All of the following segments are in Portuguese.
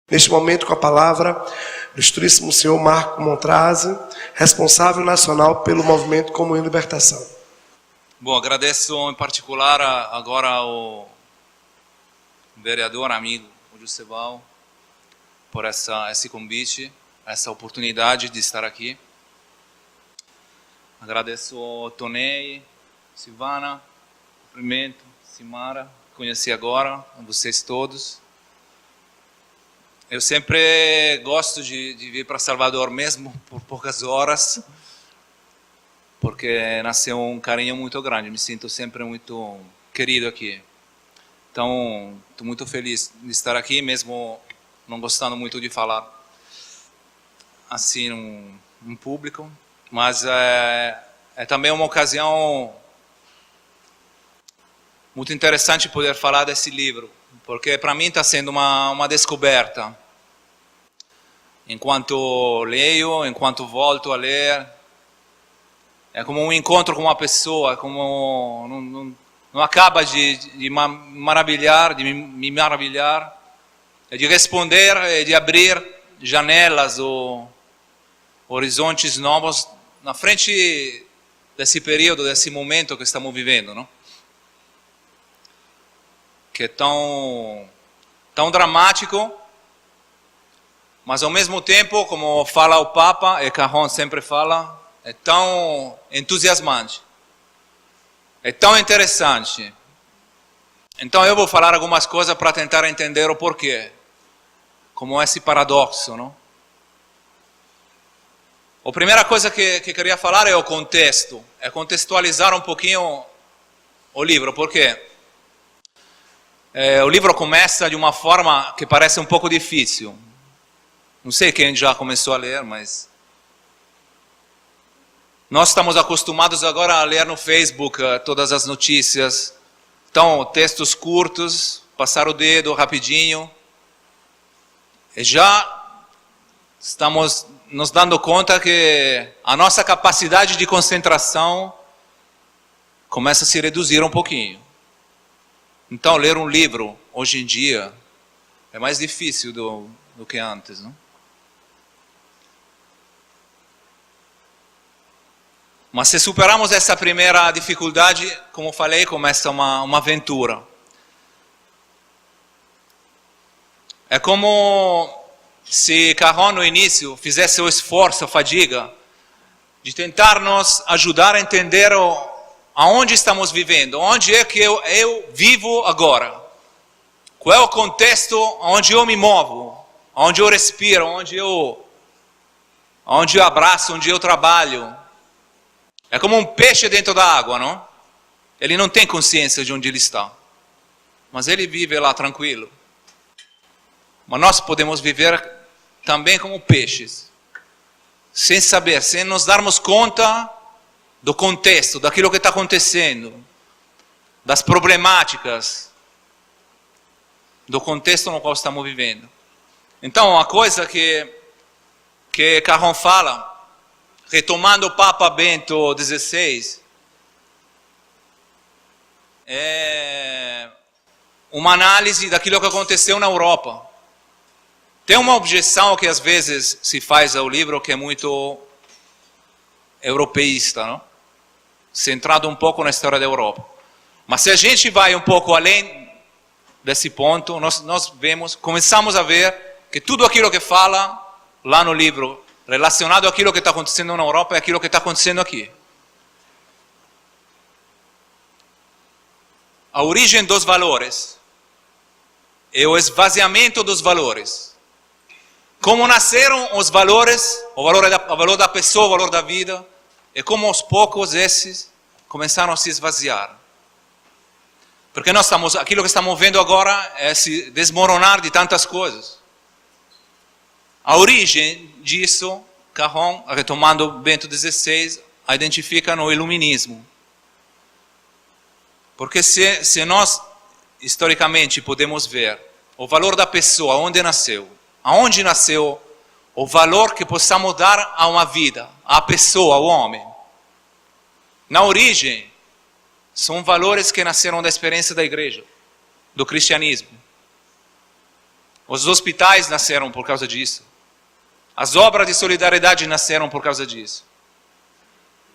Neste momento, com a palavra do Ilustríssimo Senhor Marco Montrazi, responsável nacional pelo movimento Comum e Libertação. Bom, agradeço em particular agora ao vereador, amigo, o Juseval, por esse convite, essa oportunidade de estar aqui. Agradeço ao Tonei, Silvana, cumprimento, Simara, conheci agora, a vocês todos. Eu sempre gosto de vir para Salvador, mesmo por poucas horas, porque nasceu um carinho muito grande, me sinto sempre muito querido aqui. Então, estou muito feliz de estar aqui, mesmo não gostando muito de falar assim em público, mas é também uma ocasião muito interessante poder falar desse livro, porque para mim está sendo uma descoberta. Enquanto leio, enquanto volto a ler, é como um encontro com uma pessoa, como não acaba de me maravilhar, de responder, de abrir janelas ou horizontes novos na frente desse período, desse momento que estamos vivendo, não? Que é tão dramático, mas ao mesmo tempo, como fala o Papa, e Carron sempre fala, é tão entusiasmante, é tão interessante. Então eu vou falar algumas coisas para tentar entender o porquê, como esse paradoxo, não? A primeira coisa que queria falar é o contexto, é contextualizar um pouquinho o livro, porque o livro começa de uma forma que parece um pouco difícil. Não sei quem já começou a ler, mas nós estamos acostumados agora a ler no Facebook todas as notícias. Então, textos curtos, passar o dedo rapidinho. E já estamos nos dando conta que a nossa capacidade de concentração começa a se reduzir um pouquinho. Então, ler um livro, hoje em dia, é mais difícil do que antes, não? Mas se superarmos essa primeira dificuldade, como falei, começa uma aventura. É como se Carron no início fizesse o esforço, a fadiga, de tentar nos ajudar a entender aonde estamos vivendo, onde é que eu vivo agora. Qual é o contexto onde eu me movo, onde eu respiro, onde eu abraço, onde eu trabalho. É como um peixe dentro da água, não? Ele não tem consciência de onde ele está, mas ele vive lá tranquilo. Mas nós podemos viver também como peixes, sem saber, sem nos darmos conta do contexto, daquilo que está acontecendo, das problemáticas, do contexto no qual estamos vivendo. Então, a coisa que Carron fala, retomando o Papa Bento XVI, é uma análise daquilo que aconteceu na Europa. Tem uma objeção que às vezes se faz ao livro que é muito europeísta, não? Centrado um pouco na história da Europa. Mas se a gente vai um pouco além desse ponto, nós começamos a ver que tudo aquilo que fala lá no livro relacionado àquilo que está acontecendo na Europa é aquilo que está acontecendo aqui. A origem dos valores é o esvaziamento dos valores. Como nasceram os valores, o valor da pessoa, o valor da vida, e como aos poucos esses começaram a se esvaziar. Porque aquilo que estamos vendo agora é se desmoronar de tantas coisas. A origem disso, Carron, retomando Bento XVI, a identifica no iluminismo. Porque se nós, historicamente, podemos ver o valor da pessoa, onde nasceu o valor que possamos dar a uma vida, à pessoa, ao homem. Na origem, são valores que nasceram da experiência da igreja, do cristianismo. Os hospitais nasceram por causa disso. As obras de solidariedade nasceram por causa disso.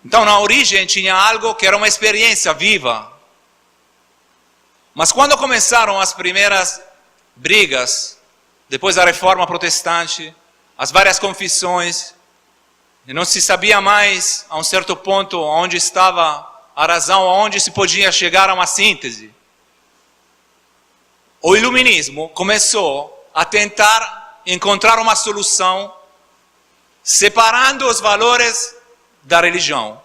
Então, na origem, tinha algo que era uma experiência viva. Mas quando começaram as primeiras brigas, depois da reforma protestante, as várias confissões, e não se sabia mais, a um certo ponto, onde estava a razão, onde se podia chegar a uma síntese. O iluminismo começou a tentar encontrar uma solução separando os valores da religião.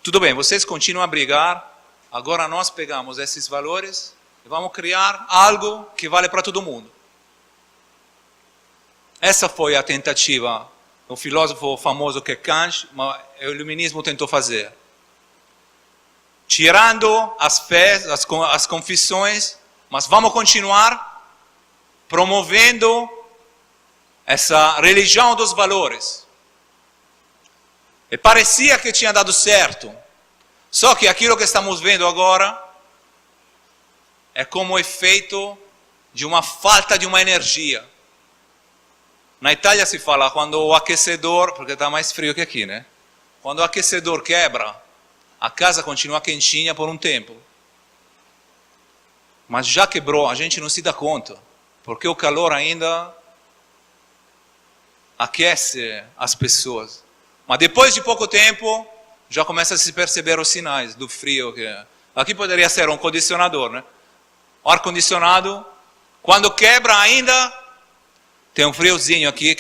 Tudo bem, vocês continuam a brigar, agora nós pegamos esses valores e vamos criar algo que vale para todo mundo. Essa foi a tentativa do filósofo famoso que é Kant, mas o iluminismo tentou fazer. Tirando as fés, as confissões, mas vamos continuar promovendo essa religião dos valores. E parecia que tinha dado certo. Só que aquilo que estamos vendo agora é como efeito de uma falta de uma energia. Na Itália se fala quando o aquecedor, porque está mais frio que aqui, né? Quando o aquecedor quebra, a casa continua quentinha por um tempo. Mas já quebrou, a gente não se dá conta, porque o calor ainda aquece as pessoas. Mas depois de pouco tempo, já começa a se perceber os sinais do frio. Aqui poderia ser um condicionador, né? O ar-condicionado, quando quebra ainda, tem um friozinho aqui,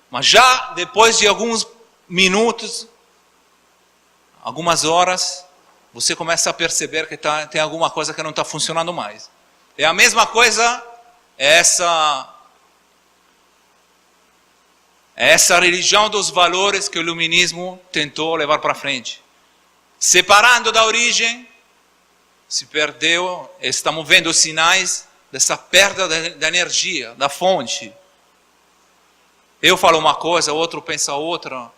mas já depois de alguns minutos, algumas horas, você começa a perceber que tem alguma coisa que não está funcionando mais. É a mesma coisa, essa religião dos valores que o iluminismo tentou levar para frente. Separando da origem, se perdeu, estamos vendo os sinais dessa perda da energia, da fonte. Eu falo uma coisa, o outro pensa outra.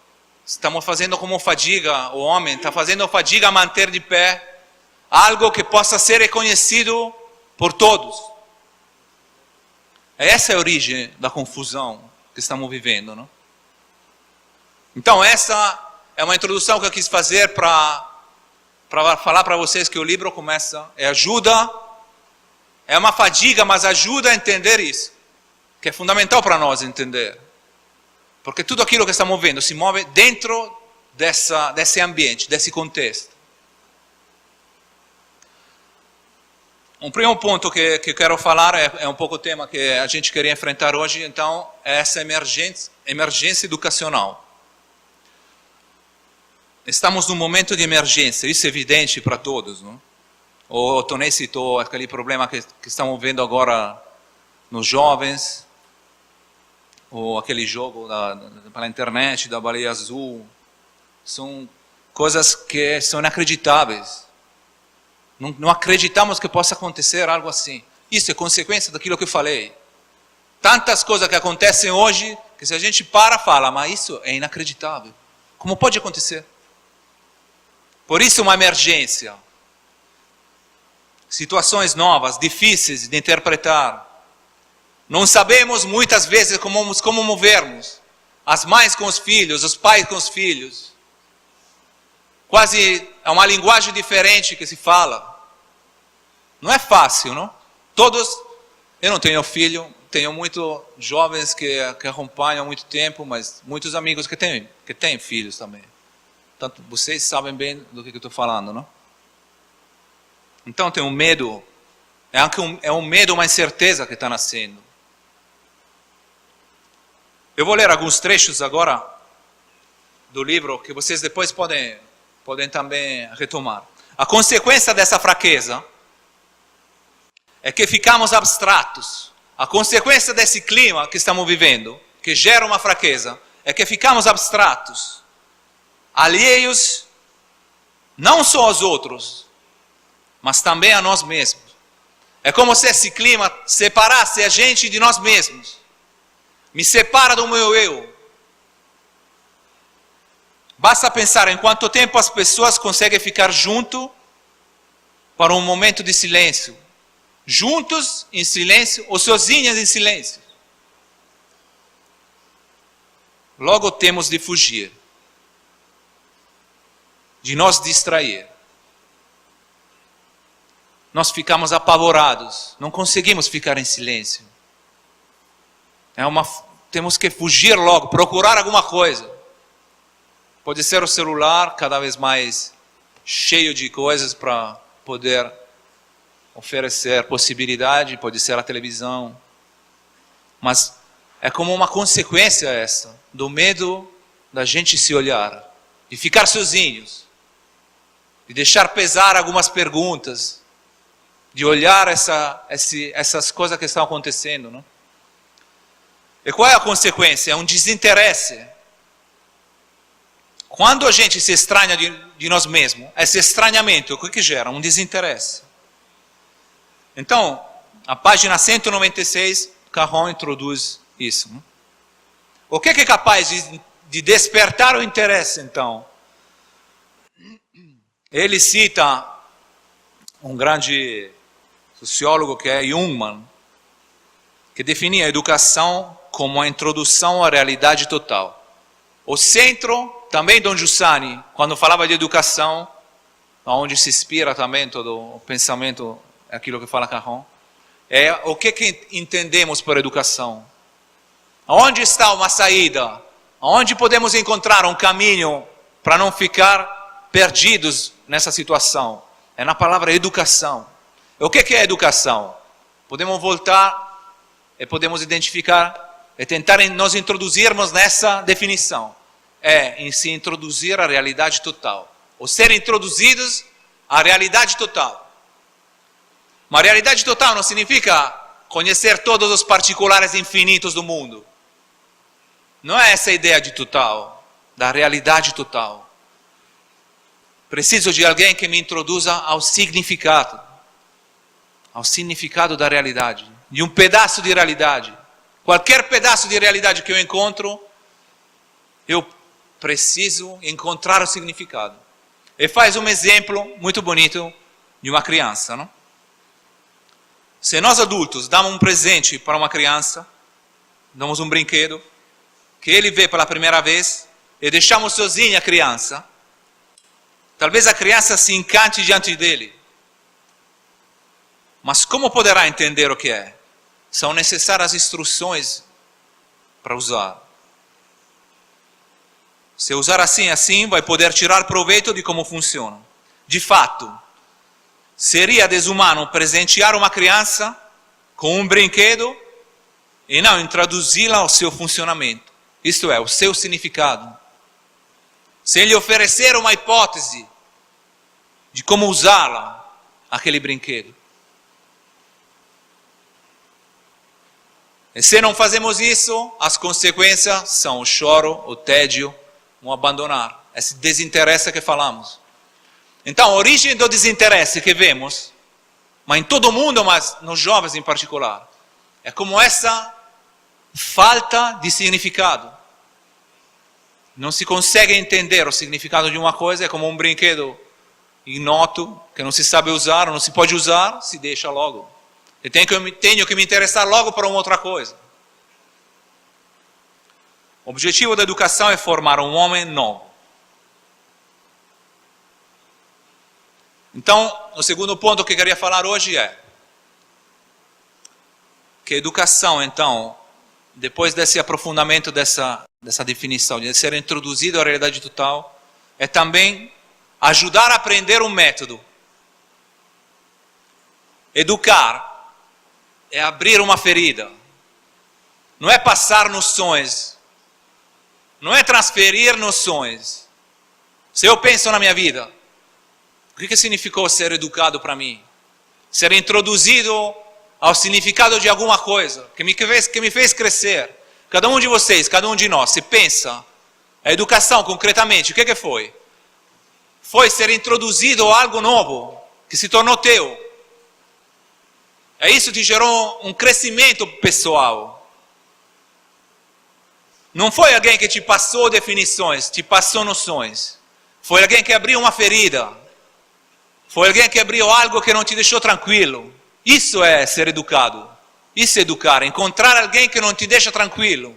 Estamos fazendo como fadiga, o homem está fazendo fadiga manter de pé algo que possa ser reconhecido por todos. Essa é a origem da confusão que estamos vivendo, não? Então essa é uma introdução que eu quis fazer para falar para vocês que o livro começa, ajuda, é uma fadiga, mas ajuda a entender isso, que é fundamental para nós entender. Porque tudo aquilo que estamos vendo se move dentro desse ambiente, desse contexto. Um primeiro ponto que eu quero falar é um pouco o tema que a gente queria enfrentar hoje, então, é essa emergência educacional. Estamos num momento de emergência, isso é evidente para todos, não? O Tonei citou aquele problema que estamos vendo agora nos jovens, ou aquele jogo pela internet da baleia azul. São coisas que são inacreditáveis. Não acreditamos que possa acontecer algo assim. Isso é consequência daquilo que eu falei. Tantas coisas que acontecem hoje, que se a gente fala, mas isso é inacreditável. Como pode acontecer? Por isso uma emergência. Situações novas, difíceis de interpretar. Não sabemos muitas vezes como movermos. As mães com os filhos, os pais com os filhos. Quase é uma linguagem diferente que se fala. Não é fácil, não? Eu não tenho filho, tenho muitos jovens que acompanham há muito tempo, mas muitos amigos que têm filhos também. Portanto, vocês sabem bem do que eu estou falando, não? Então tem um medo, é um medo, uma incerteza que está nascendo. Eu vou ler alguns trechos agora do livro que vocês depois podem também retomar. A consequência dessa fraqueza é que ficamos abstratos. A consequência desse clima que estamos vivendo, que gera uma fraqueza, é que ficamos abstratos, alheios não só aos outros, mas também a nós mesmos. É como se esse clima separasse a gente de nós mesmos. Me separa do meu eu. Basta pensar em quanto tempo as pessoas conseguem ficar junto para um momento de silêncio, juntos em silêncio ou sozinhas em silêncio. Logo temos de fugir, de nos distrair. Nós ficamos apavorados, não conseguimos ficar em silêncio. Temos que fugir logo, procurar alguma coisa. Pode ser o celular, cada vez mais cheio de coisas para poder oferecer possibilidade, pode ser a televisão. Mas é como uma consequência essa, do medo da gente se olhar, de ficar sozinhos, de deixar pesar algumas perguntas, de olhar essas coisas que estão acontecendo, não? E qual é a consequência? É um desinteresse. Quando a gente se estranha de nós mesmos, esse estranhamento, o que gera? Um desinteresse. Então, a página 196, Caron introduz isso. Não? O que é capaz de despertar o interesse, então? Ele cita um grande sociólogo que é Jungmann, que definia a educação como a introdução à realidade total. O centro, também Don Giussani, quando falava de educação, onde se inspira também todo o pensamento, aquilo que fala Caron, é o que entendemos por educação. Onde está uma saída? Onde podemos encontrar um caminho para não ficar perdidos nessa situação? É na palavra educação. O que é educação? Podemos voltar e podemos identificar e tentar nos introduzirmos nessa definição. É em se introduzir à realidade total. Ou ser introduzidos à realidade total. Mas realidade total não significa conhecer todos os particulares infinitos do mundo. Não é essa a ideia de total, da realidade total. Preciso de alguém que me introduza ao significado da realidade, de um pedaço de realidade. Qualquer pedaço de realidade que eu encontro, eu preciso encontrar o significado. E faz um exemplo muito bonito de uma criança, não? Se nós adultos damos um presente para uma criança, damos um brinquedo, que ele vê pela primeira vez, e deixamos sozinha a criança, talvez a criança se encante diante dele. Mas como poderá entender o que é? São necessárias instruções para usar. Se usar assim, vai poder tirar proveito de como funciona. De fato, seria desumano presentear uma criança com um brinquedo e não introduzi-la ao seu funcionamento. Isto é, o seu significado. Sem lhe oferecer uma hipótese de como usá-la, aquele brinquedo. E se não fazemos isso, as consequências são o choro, o tédio, o abandonar. Esse desinteresse que falamos. Então, a origem do desinteresse que vemos, mas em todo mundo, mas nos jovens em particular, é como essa falta de significado. Não se consegue entender o significado de uma coisa, é como um brinquedo ignoto, que não se sabe usar, não se pode usar, se deixa logo. Eu tenho que me interessar logo por uma outra coisa. O objetivo da educação é formar um homem novo. Então, o segundo ponto que eu queria falar hoje é que a educação, então, depois desse aprofundamento dessa definição, de ser introduzido à realidade total, é também ajudar a aprender um método. Educar é abrir uma ferida. Não é passar noções. Não é transferir noções. Se eu penso na minha vida, o que significou ser educado para mim? Ser introduzido ao significado de alguma coisa que me fez crescer. Cada um de vocês, cada um de nós, se pensa, a educação concretamente, o que foi? Foi ser introduzido a algo novo, que se tornou teu. É isso que gerou um crescimento pessoal. Não foi alguém que te passou definições, te passou noções. Foi alguém que abriu uma ferida. Foi alguém que abriu algo que não te deixou tranquilo. Isso é ser educado. Isso é educar. Encontrar alguém que não te deixa tranquilo.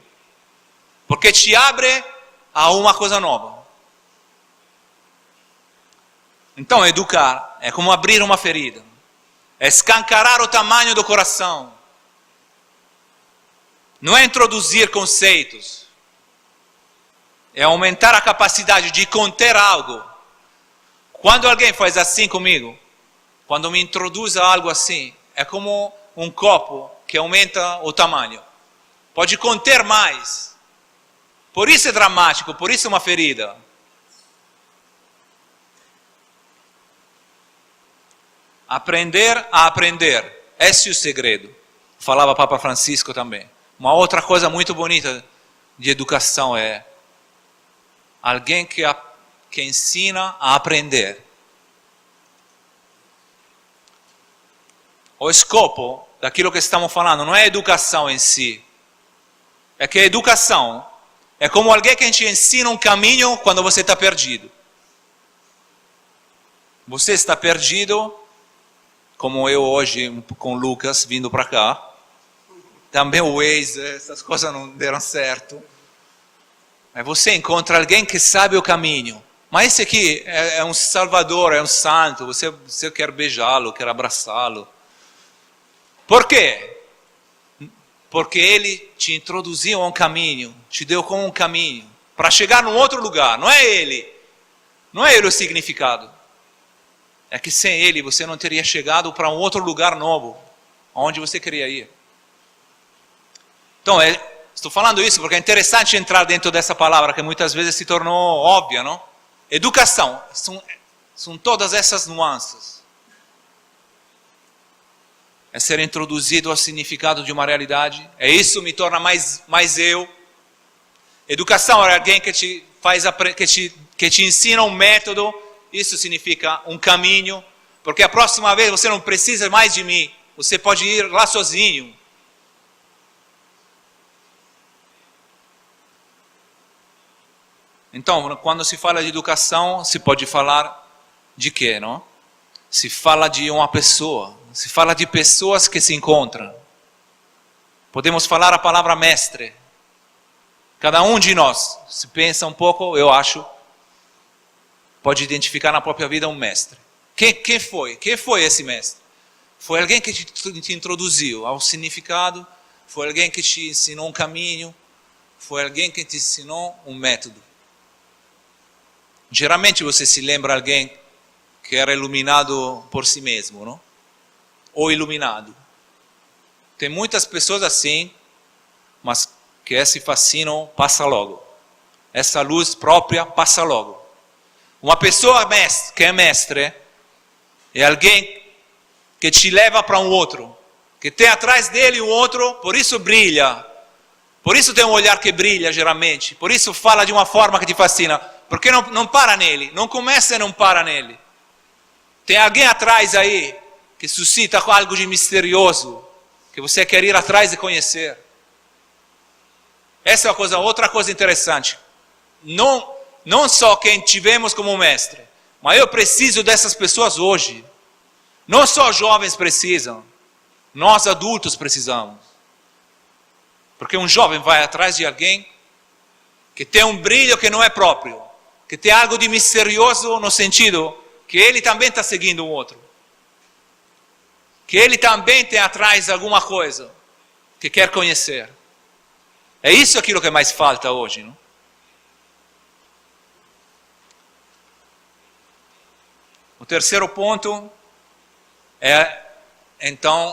Porque te abre a uma coisa nova. Então, educar é como abrir uma ferida. É escancarar o tamanho do coração. Não é introduzir conceitos. É aumentar a capacidade de conter algo. Quando alguém faz assim comigo, quando me introduz a algo assim, é como um copo que aumenta o tamanho. Pode conter mais. Por isso é dramático, por isso é uma ferida. Aprender a aprender. Esse é o segredo. Falava Papa Francisco também. Uma outra coisa muito bonita de educação é alguém que ensina a aprender. O escopo daquilo que estamos falando não é a educação em si. É que a educação é como alguém que te ensina um caminho quando você está perdido. Você está perdido, como eu hoje com o Lucas vindo para cá. Também o Waze, essas coisas não deram certo. Mas você encontra alguém que sabe o caminho. Mas esse aqui é um salvador, é um santo. Você quer beijá-lo, quer abraçá-lo. Por quê? Porque ele te introduziu a um caminho, te deu como um caminho, para chegar num outro lugar. Não é ele o significado. É que sem ele você não teria chegado para um outro lugar novo, onde você queria ir. Então, estou falando isso porque é interessante entrar dentro dessa palavra que muitas vezes se tornou óbvia, não? Educação, são todas essas nuances. É ser introduzido ao significado de uma realidade. É isso me torna mais eu. Educação é alguém que te ensina um método. Isso significa um caminho. Porque a próxima vez você não precisa mais de mim. Você pode ir lá sozinho. Então, quando se fala de educação, se pode falar de quê, não? Se fala de uma pessoa. Se fala de pessoas que se encontram. Podemos falar a palavra mestre. Cada um de nós, se pensa um pouco, eu acho, pode identificar na própria vida um mestre. Quem foi? Quem foi esse mestre? Foi alguém que te introduziu ao significado, foi alguém que te ensinou um caminho, foi alguém que te ensinou um método. Geralmente você se lembra de alguém que era iluminado por si mesmo, não? Ou iluminado. Tem muitas pessoas assim, mas que esse fascínio passa logo. Essa luz própria passa logo. Uma pessoa que é mestre é alguém que te leva para um outro, que tem atrás dele um outro, por isso brilha. Por isso tem um olhar que brilha geralmente. Por isso fala de uma forma que te fascina. Porque não para nele, não começa e não para nele. Tem alguém atrás aí que suscita algo de misterioso, que você quer ir atrás e conhecer. Essa é outra coisa interessante. Não só quem tivemos como mestre, mas eu preciso dessas pessoas hoje. Não só jovens precisam, nós adultos precisamos. Porque um jovem vai atrás de alguém que tem um brilho que não é próprio, que tem algo de misterioso no sentido que ele também está seguindo o outro. Que ele também tem atrás alguma coisa que quer conhecer. É isso aquilo que mais falta hoje, não? O terceiro ponto então,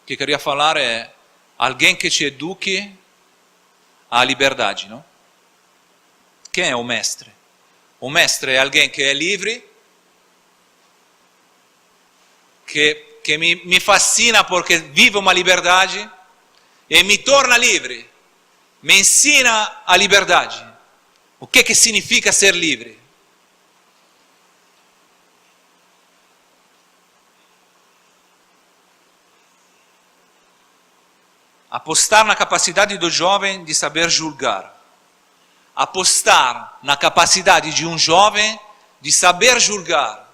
o que eu queria falar é alguém que te eduque à liberdade, não? Quem é o mestre? O mestre é alguém que é livre, que me fascina porque vive uma liberdade e me torna livre, me ensina a liberdade. O que significa ser livre? Apostar na capacidade do jovem de saber julgar. Apostar na capacidade de um jovem de saber julgar.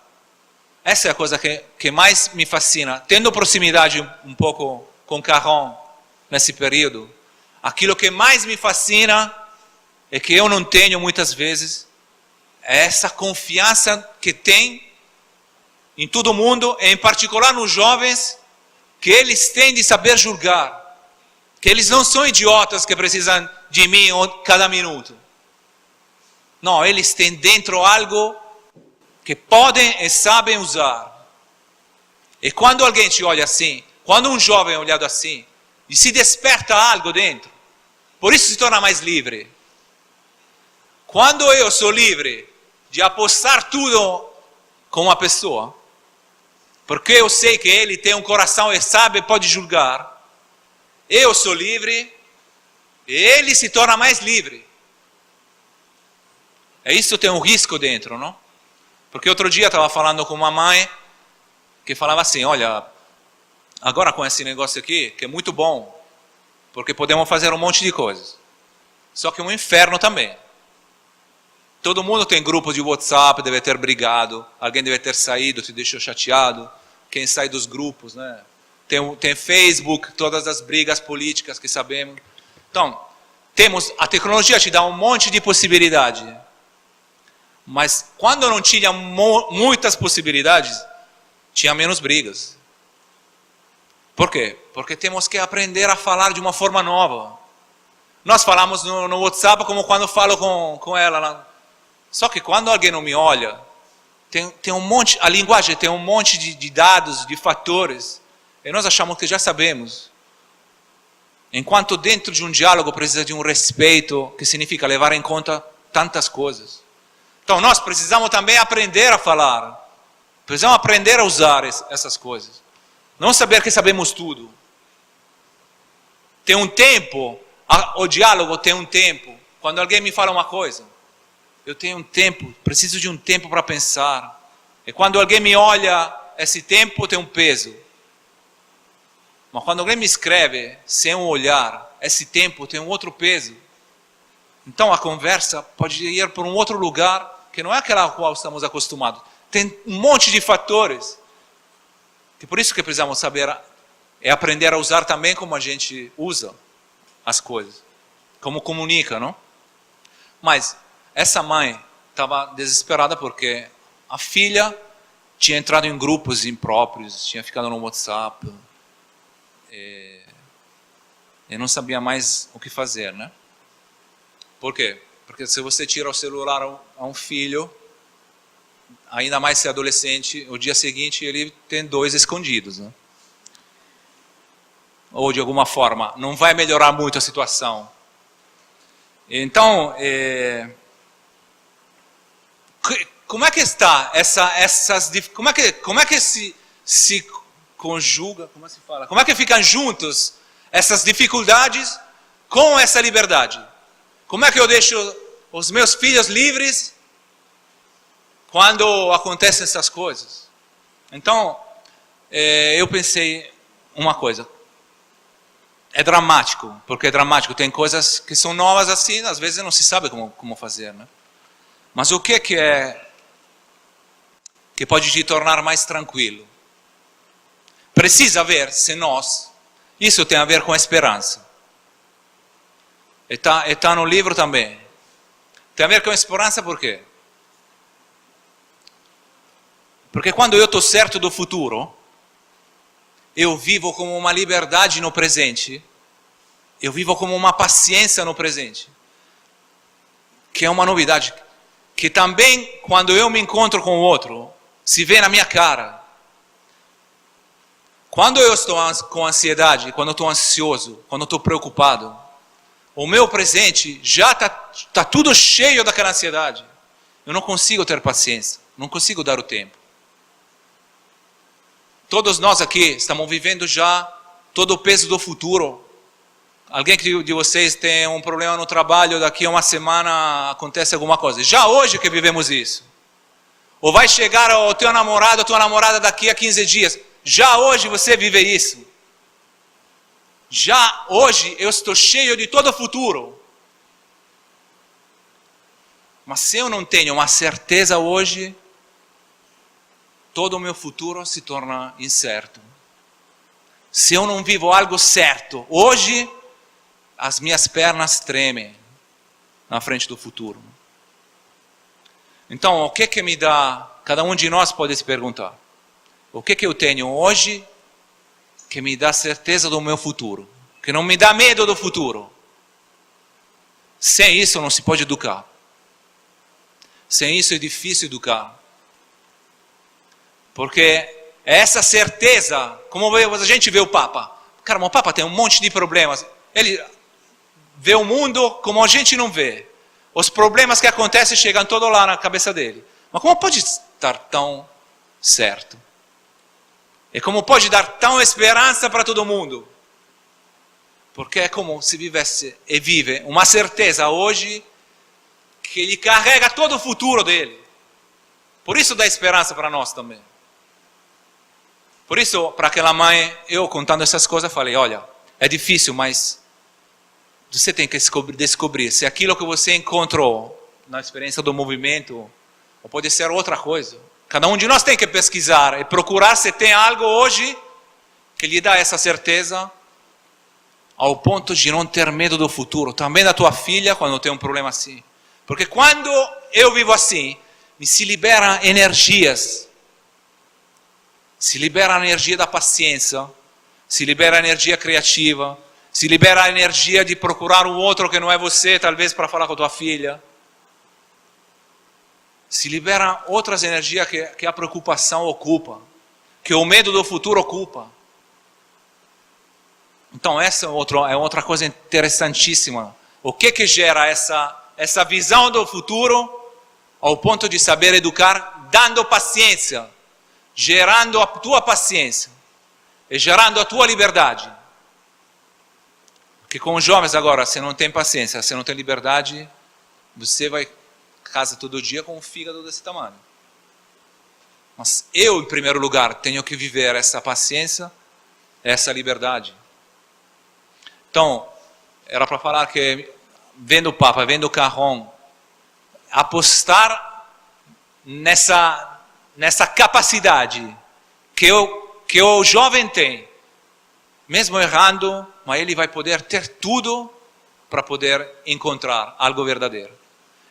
essa é a coisa que mais me fascina. Tendo proximidade um pouco com Caron nesse período, aquilo que mais me fascina e que eu não tenho muitas vezes é essa confiança que tem em todo mundo, e em particular nos jovens, que eles têm de saber julgar, que eles não são idiotas que precisam de mim cada minuto. Não, eles têm dentro algo que podem e sabem usar. E quando alguém te olha assim, quando um jovem é olhado assim, e se desperta algo dentro, por isso se torna mais livre. Quando eu sou livre de apostar tudo com uma pessoa, porque eu sei que ele tem um coração e sabe, pode julgar, eu sou livre e ele se torna mais livre. E isso tem um risco dentro, não? Porque outro dia eu estava falando com uma mãe que falava assim, olha, agora com esse negócio aqui, que é muito bom, porque podemos fazer um monte de coisas. Só que é um inferno também. Todo mundo tem grupo de WhatsApp, deve ter brigado, alguém deve ter saído, te deixou chateado, quem sai dos grupos, né? Tem Facebook, todas as brigas políticas que sabemos. Então, a tecnologia te dá um monte de possibilidade. Mas quando não tinha muitas possibilidades, tinha menos brigas. Por quê? Porque temos que aprender a falar de uma forma nova. Nós falamos no WhatsApp como quando falo com ela. Só que quando alguém não me olha, tem um monte, a linguagem tem um monte de dados, de fatores, e nós achamos que já sabemos. Enquanto dentro de um diálogo precisa de um respeito, que significa levar em conta tantas coisas. Então nós precisamos também aprender a falar, precisamos aprender a usar essas coisas. Não saber que sabemos tudo. Tem um tempo, o diálogo tem um tempo. Quando alguém me fala uma coisa, eu tenho um tempo, preciso de um tempo para pensar. E quando alguém me olha, esse tempo tem um peso. Mas quando alguém me escreve sem um olhar, esse tempo tem um outro peso. Então a conversa pode ir para um outro lugar que não é aquela a qual estamos acostumados. Tem um monte de fatores. Que por isso que precisamos saber é aprender a usar também como a gente usa as coisas. Como comunica, não? Mas essa mãe estava desesperada porque a filha tinha entrado em grupos impróprios, tinha ficado no WhatsApp e não sabia mais o que fazer, né? Por quê? Porque se você tira o celular a um filho, ainda mais se é adolescente, o dia seguinte ele tem 2 escondidos, né? Ou de alguma forma, não vai melhorar muito a situação. Então, como é que está como é que se conjuga, como se fala? Como é que ficam juntos essas dificuldades com essa liberdade? Como é que eu deixo os meus filhos livres quando acontecem essas coisas? Então, eu pensei uma coisa. É dramático, porque é dramático. Tem coisas que são novas assim, às vezes não se sabe como fazer, né? Mas o que pode te tornar mais tranquilo? Precisa haver, se nós, isso tem a ver com a esperança. E está no livro também. Tem a ver com a esperança por quê? Porque quando eu estou certo do futuro, eu vivo como uma liberdade no presente, eu vivo como uma paciência no presente, que é uma novidade, que também quando eu me encontro com o outro, se vê na minha cara. Quando eu estou com ansiedade, quando eu estou ansioso, quando eu estou preocupado, o meu presente já está tudo cheio daquela ansiedade. Eu não consigo ter paciência, não consigo dar o tempo. Todos nós aqui estamos vivendo já todo o peso do futuro. Alguém de vocês tem um problema no trabalho, daqui a uma semana acontece alguma coisa. Já hoje que vivemos isso. Ou vai chegar o teu namorado, a tua namorada daqui a 15 dias. Já hoje você vive isso. Já hoje eu estou cheio de todo o futuro. Mas se eu não tenho uma certeza hoje, todo o meu futuro se torna incerto. Se eu não vivo algo certo, hoje as minhas pernas tremem na frente do futuro. Então, o que me dá, cada um de nós pode se perguntar, o que eu tenho hoje que me dá certeza do meu futuro, que não me dá medo do futuro? Sem isso não se pode educar. Sem isso é difícil educar. Porque essa certeza, como a gente vê o Papa. Cara, o Papa tem um monte de problemas. Ele vê o mundo como a gente não vê. Os problemas que acontecem chegam todos lá na cabeça dele. Mas como pode estar tão certo? E como pode dar tão esperança para todo mundo? Porque é como se vivesse e vive uma certeza hoje que ele carrega todo o futuro dele. Por isso dá esperança para nós também. Por isso, para aquela mãe, eu contando essas coisas, falei, olha, é difícil, mas você tem que descobrir se aquilo que você encontrou na experiência do movimento, ou pode ser outra coisa. Cada um de nós tem que pesquisar e procurar se tem algo hoje que lhe dá essa certeza ao ponto de não ter medo do futuro. Também da tua filha, quando tem um problema assim. Porque quando eu vivo assim, me se libera energias. Se libera a energia da paciência, se libera a energia criativa, se libera a energia de procurar um outro que não é você, talvez para falar com a tua filha. Se libera outras energias que a preocupação ocupa, que o medo do futuro ocupa. Então essa é outra coisa interessantíssima. O que gera essa visão do futuro ao ponto de saber educar, dando paciência, gerando a tua paciência e gerando a tua liberdade. Porque com os jovens agora, se não tem paciência, se não tem liberdade, você vai casa todo dia com um fígado desse tamanho. Mas eu, em primeiro lugar, tenho que viver essa paciência, essa liberdade. Então, era para falar que, vendo o Papa, vendo o Carron, apostar nessa capacidade que o jovem tem, mesmo errando, mas ele vai poder ter tudo para poder encontrar algo verdadeiro.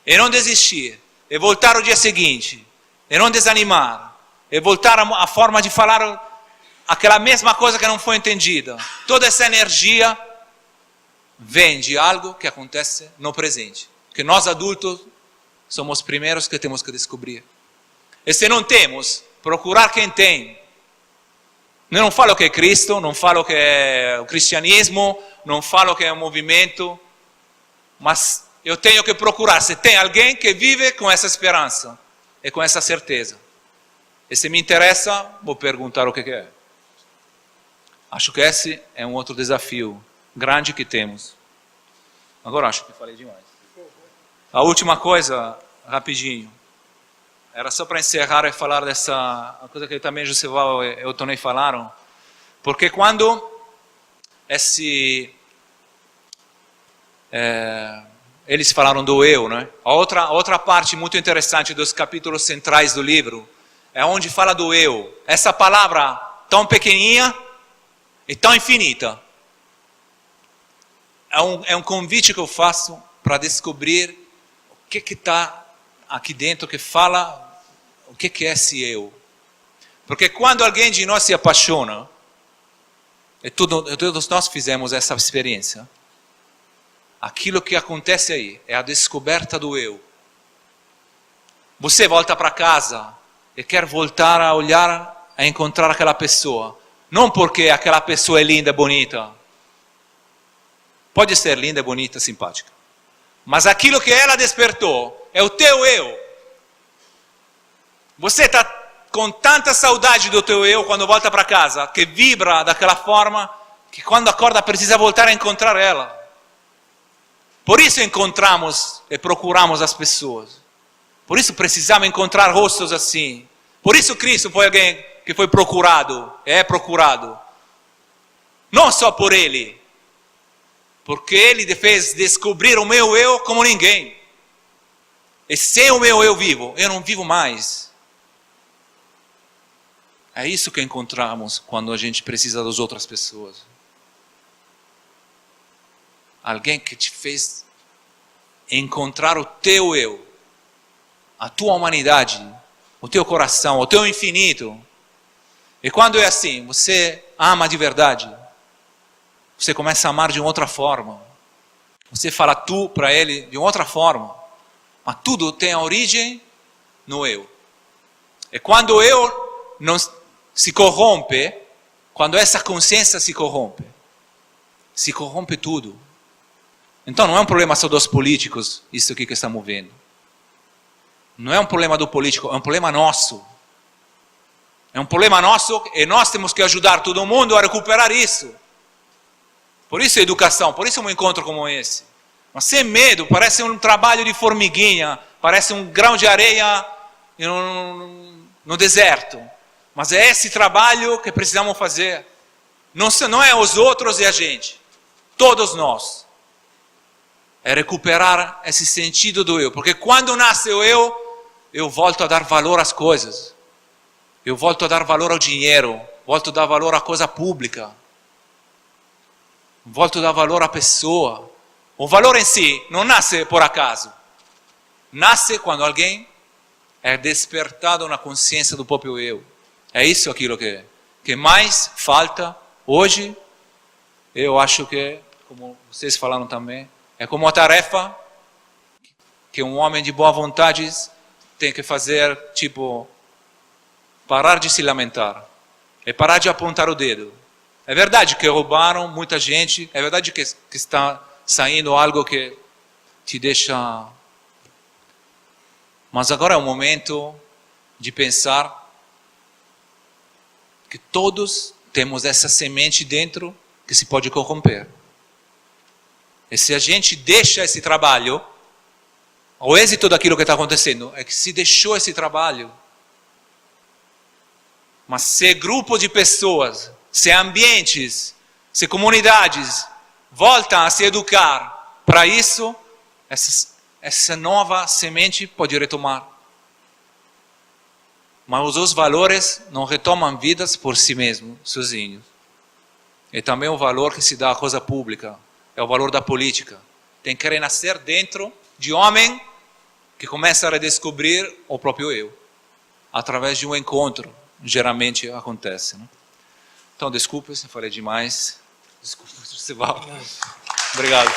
E não desistir, e voltar o dia seguinte, e não desanimar, e voltar à forma de falar aquela mesma coisa que não foi entendida. Toda essa energia vem de algo que acontece no presente, que nós adultos somos os primeiros que temos que descobrir. E se não temos, procurar quem tem. Eu não falo que é Cristo, não falo que é o cristianismo, não falo que é um movimento, mas eu tenho que procurar se tem alguém que vive com essa esperança e com essa certeza. E se me interessa, vou perguntar o que é. Acho que esse é um outro desafio grande que temos. Agora acho que falei demais. A última coisa, rapidinho. Era só para encerrar e falar dessa coisa que também Joseval e o Tony falaram. Porque quando eles falaram do eu, né? A outra parte muito interessante dos capítulos centrais do livro é onde fala do eu. Essa palavra tão pequenininha e tão infinita. É um convite que eu faço para descobrir o que está aqui dentro que fala o que é esse eu. Porque quando alguém de nós se apaixona, e todos nós fizemos essa experiência, aquilo que acontece aí é a descoberta do eu. Você volta para casa e quer voltar a olhar, a encontrar aquela pessoa. Não porque aquela pessoa é linda, bonita. Pode ser linda, bonita, simpática. Mas aquilo que ela despertou é o teu eu. Você está com tanta saudade do teu eu quando volta para casa, que vibra daquela forma, que quando acorda precisa voltar a encontrar ela. Por isso encontramos e procuramos as pessoas. Por isso precisamos encontrar rostos assim. Por isso Cristo foi alguém que foi procurado, é procurado. Não só por Ele, porque Ele fez descobrir o meu eu como ninguém. E sem o meu eu vivo, eu não vivo mais. É isso que encontramos quando a gente precisa das outras pessoas. Alguém que te fez encontrar o teu eu, a tua humanidade, o teu coração, o teu infinito. E quando é assim, você ama de verdade, você começa a amar de outra forma. Você fala tu para ele de outra forma. Mas tudo tem a origem no eu. E quando o eu não se corrompe, quando essa consciência se corrompe tudo. Então não é um problema só dos políticos, isso aqui que estamos vendo. Não é um problema do político, é um problema nosso. É um problema nosso e nós temos que ajudar todo mundo a recuperar isso. Por isso a educação, por isso um encontro como esse. Mas sem medo, parece um trabalho de formiguinha, parece um grão de areia no deserto. Mas é esse trabalho que precisamos fazer. Não é os outros e a gente. Todos nós. É recuperar esse sentido do eu. Porque quando nasce o eu volto a dar valor às coisas. Eu volto a dar valor ao dinheiro. Volto a dar valor à coisa pública. Volto a dar valor à pessoa. O valor em si não nasce por acaso. Nasce quando alguém é despertado na consciência do próprio eu. É isso aquilo que mais falta hoje. Eu acho que, como vocês falaram também, é como a tarefa que um homem de boa vontade tem que fazer, tipo, parar de se lamentar. É parar de apontar o dedo. É verdade que roubaram muita gente, é verdade que está saindo algo que te deixa... Mas agora é o momento de pensar que todos temos essa semente dentro que se pode corromper. E se a gente deixa esse trabalho, o êxito daquilo que está acontecendo é que se deixou esse trabalho, mas se grupo de pessoas, se ambientes, se comunidades voltam a se educar para isso, essa nova semente pode retomar. Mas os valores não retomam vidas por si mesmos, sozinhos. E também o valor que se dá à coisa pública, é o valor da política. Tem que renascer dentro de homem que começa a redescobrir o próprio eu, através de um encontro, geralmente acontece. Né? Então, desculpe se eu falei demais. Desculpe, Sival. Obrigado.